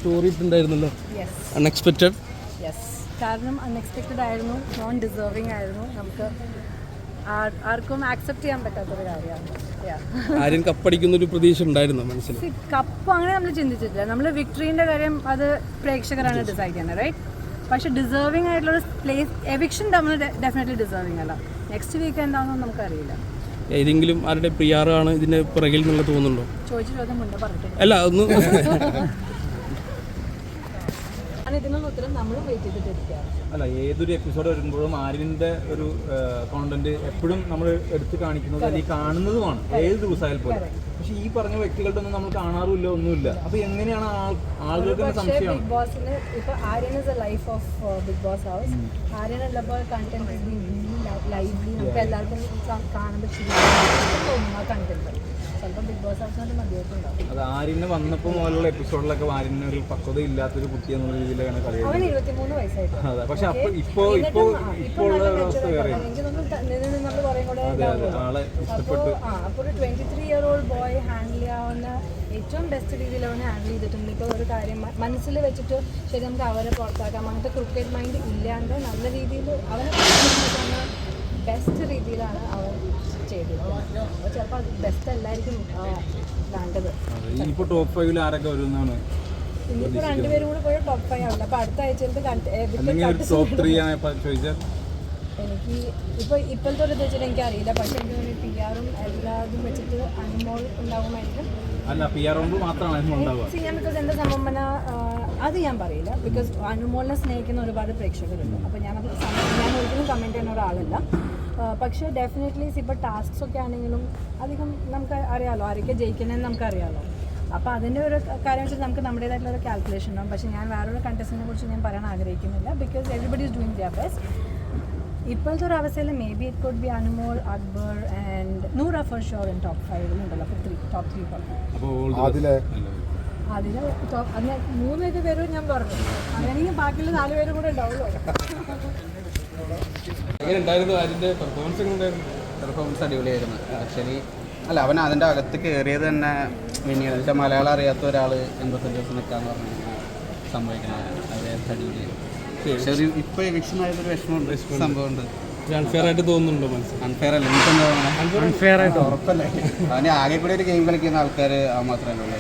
Story ഇട്ടുണ്ടായിരുന്നല്ലോ, unexpected. കാരണം unexpected ആയിരുന്നു, നോൺ ഡിസേർവിംഗ് ആയിരുന്നു, നമുക്ക് ആർക്കും ആക്സെപ്റ്റ് ചെയ്യാൻ പറ്റാത്തൊരു കാര്യമാണ്. ആര്യൻ കപ്പടിക്കുന്നൊരു പ്രതീക്ഷ ഉണ്ടായിരുന്നു മനസ്സിൽ? കപ്പ് അങ്ങനെ നമ്മൾ ചിന്തിച്ചിട്ടില്ല. നമ്മൾ വിക്ടറീൻ്റെ കാര്യം അത് പ്രേക്ഷകരാണ് ഡിസൈഡ് ചെയ്യുന്നത്, റൈറ്റ്? പക്ഷേ ഡിസേർവിംഗ് ആയിട്ടുള്ള പ്ലേസ് എവിക്ഷൻ നമ്മൾ ഡെഫിനറ്റ്ലി ഡിസേർവിംഗ് അല്ല. നെക്സ്റ്റ് വീക്ക് എന്താണെന്ന് നമുക്കറിയില്ല. ഏതെങ്കിലും ആരുടെ പ്രിയാറാണ് ഇതിൻ്റെ പിറകിൽ എന്നുള്ള തോന്നുന്നുണ്ടോ? ചോദിച്ച ചോദ്യം മുന്നേ പറഞ്ഞിട്ടില്ല. അല്ല ഒന്ന് ഇതിനുള്ള ഉത്തരം നമ്മളും വെയിറ്റ് ചെയ്തിട്ടിരിക്കുകയാണ്. അല്ല, ഏതൊരു എപ്പിസോഡ് വരുമ്പോഴും ആര്യൻ്റെ ഒരു കോണ്ടന്റ് എപ്പോഴും നമ്മൾ എടുത്ത് കാണിക്കുന്നത് അല്ലെങ്കിൽ കാണുന്നതുമാണ്, ഏത് ദിവസമായാലും പോലെ. പക്ഷെ ഈ പറഞ്ഞ വ്യക്തികളുടെ ഒന്നും നമ്മൾ കാണാറുമില്ല, ഒന്നുമില്ല. അപ്പൊ എങ്ങനെയാണ് ആളുകൾക്ക് സംശയമാണ്? ബിഗ് ബോസിന് ഇപ്പൊ Aryan is a life of big boss house. Aryan ഉള്ളപ്പോൾ കണ്ടന്റ് ലൈവ്ലി നമുക്ക് എല്ലാവർക്കും കാണുമ്പോൾ തോന്നുന്നു ആ കണ്ടന്റ്. ചിലപ്പോൾ ബിഗ് ബോസ് ഹൗസിനകത്ത് മതിയായിട്ടുണ്ടാവും. അത് ആര്യന് വന്നപ്പോൾ മുതലുള്ള എപ്പിസോഡിലൊക്കെ ആര്യന് ഒരു പക്വത ഇല്ലാത്തൊരു കുട്ടി എന്നുള്ള രീതിയിലാണ് കളിയത്. അവന് 23 വയസ്സായിട്ട്. അതെ, പക്ഷെ ഇപ്പോൾ ഉള്ള അവസ്ഥ വേറെ. ആളെ ഇഷ്ടപ്പെട്ടു. അപ്പോൾ ഒരു 23-year-old ബോയ് ഹാൻഡിൽ ചെയ്യാവുന്ന ഏറ്റവും ബെസ്റ്റ് രീതിയിൽ അവനെ ഹാൻഡിൽ ചെയ്തിട്ടുണ്ട്. ഇപ്പോൾ ഒരു കാര്യം മനസ്സിൽ വെച്ചിട്ട് ശരി നമുക്ക് അവരെ പുറത്താക്കാം, അങ്ങനത്തെ ക്രിക്കറ്റ് മൈൻഡ് ഇല്ലാണ്ട് നല്ല രീതിയിൽ അവനെ ബെസ്റ്റ് രീതിയിലാണ് അവൻ ചെയ്തിട്ടുള്ളത്. അപ്പോൾ ചിലപ്പോൾ അത് ബെസ്റ്റ് അല്ലായിരിക്കും വേണ്ടത്. ഇപ്പോൾ ടോപ്പ് 5 ആരൊക്കെ വരുമെന്നാണ്? ഇനിയിപ്പോൾ രണ്ടുപേരും കൂടെ പോയി ടോപ്പ് 5 ആവില്ല. അപ്പോൾ അടുത്ത ആഴ്ച ടോപ്പ് 3 ചോദിച്ചാൽ എനിക്ക് ഇപ്പോഴത്തെ ഒരു വെച്ചിട്ട് എനിക്കറിയില്ല. പക്ഷേ എനിക്ക് തോന്നി PR-ഉം എല്ലാതും വെച്ചിട്ട് അനുമോൾ ഉണ്ടാകുമായിരിക്കും. അല്ല, PR മാത്രമാണ് ഉണ്ടാവുക. ബിക്കോസ് എൻ്റെ സംബന്ധന അത് ഞാൻ പറയില്ല. ബിക്കോസ് അനുമോളിനെ സ്നേഹിക്കുന്ന ഒരുപാട് പ്രേക്ഷകരുണ്ട്. അപ്പോൾ ഞാൻ ഒരിക്കലും കമൻറ്റ് ചെയ്യുന്ന ഒരാളല്ല. പക്ഷേ ഡെഫിനറ്റ്ലി ഇപ്പോൾ ടാസ്ക്സ് ഒക്കെ ആണെങ്കിലും അധികം നമുക്ക് അറിയാമല്ലോ ആരൊക്കെ ജയിക്കണമെന്ന് നമുക്കറിയാമല്ലോ. അപ്പോൾ അതിൻ്റെ ഒരു കാര്യം വെച്ചാൽ നമുക്ക് നമ്മുടേതായിട്ടുള്ള ഒരു കാൽക്കുലേഷൻ ഉണ്ടാവും. പക്ഷേ ഞാൻ വേറൊരു കണ്ടസ്റ്റൻറ്റിനെ കുറിച്ച് ഞാൻ പറയാൻ ആഗ്രഹിക്കുന്നില്ല. Because everybody is doing their best. ഇപ്പോഴത്തെ ഒരു അവസ്ഥയിൽ may be it could be Anumol, Akbar and Noora for sure in top 5 ഉണ്ടല്ലോ. അപ്പോൾ ടോപ്പ് 3 പറഞ്ഞു. അതിൽ ടോപ്പ് അതിന് 3 പേരും ഞാൻ പറഞ്ഞു. അങ്ങനെയെങ്കിൽ ബാക്കിയുള്ള 4 പേരും കൂടെ ഉണ്ടാവുമല്ലോ. പെർഫോമൻസ് അടിപൊളിയായിരുന്നു ആക്ച്വലി. അല്ല, അവൻ അതിൻ്റെ അകത്ത് കയറിയത് തന്നെ പിന്നീട് വെച്ചാൽ മലയാളം അറിയാത്ത ഒരാൾ 85 ദിവസം നിൽക്കാന്ന് പറഞ്ഞു സംഭവിക്കണം. അത് അടിപൊളിയായിരുന്നു. പക്ഷെ ഒരു ഇപ്പോൾ എവിക്ഷൻ ആയതൊരു വിഷമമുണ്ട്, സംഭവമുണ്ട്. അൺഫെയർ ആയിട്ട് തോന്നുന്നുണ്ടോ? അൺഫെയർ അല്ല, എനിക്കെന്താ അൺഫെയർ ആയിട്ട് ഉറപ്പല്ലേ. അവന് ആകെ കൂടി ഒരു ഗെയിം കളിക്കുന്ന ആൾക്കാർ ആ മാത്രമേ ഉള്ളൂ.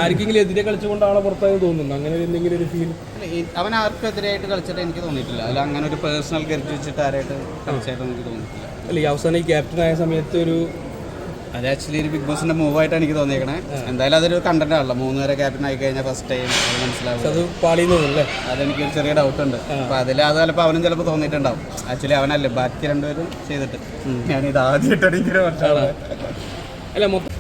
ആർക്കെങ്കിലും എതിരെ കളിച്ചുകൊണ്ട് ആളെ പുറത്തായി തോന്നുന്നുണ്ടോ? അങ്ങനെ എന്തെങ്കിലും ഒരു ഫീൽ? അവൻ ആർക്കും എതിരായിട്ട് കളിച്ചിട്ട് എനിക്ക് തോന്നിയിട്ടില്ല. അതിൽ അങ്ങനെ ഒരു പേഴ്സണൽ കരുതി വെച്ചിട്ട് ആരായിട്ട് കളിച്ചായിട്ട് എനിക്ക് തോന്നിയിട്ടില്ല. അല്ല, ഈ അവസാനം ഈ ക്യാപ്റ്റൻ ആയ സമയത്ത് ഒരു അത് ആക്ച്വലി ഒരു ബിഗ് ബോസിന്റെ മൂവായിട്ടാണ് എനിക്ക് തോന്നിയേക്കണേ. എന്തായാലും അതൊരു കണ്ടന്റ് ആണല്ലോ, 3 പേരെ ക്യാപ്റ്റൻ ആയി കഴിഞ്ഞാൽ ഫസ്റ്റ് ടൈം അത് മനസ്സിലാവും. അത് പാളിയെന്നല്ലേ? അതെനിക്കൊരു ചെറിയ ഡൗട്ട് ഉണ്ട്. അപ്പോൾ അതിൽ അത് ചിലപ്പോൾ അവനും ചിലപ്പോൾ തോന്നിയിട്ടുണ്ടാവും. ആക്ച്വലി അവനല്ലേ ബാക്കി 2 പേരും ചെയ്തിട്ട്. ഞാനിത് ആദ്യമായിട്ടാണ് എനിക്കൊരു വർഷമാണ്. അല്ല, മൊത്തം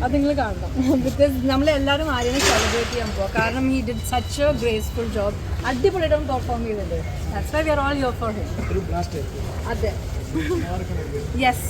അത് നിങ്ങൾ കാണണം. ബിക്കോസ് നമ്മളെല്ലാവരും ആര്യനെ സെലിബ്രേറ്റ് ചെയ്യാൻ പോവാം. കാരണം he did such a graceful job. അടിപൊളിയായിട്ട് പെർഫോം ചെയ്തിട്ടുണ്ട്. That's why we are all here for him. അതെ, യെസ്.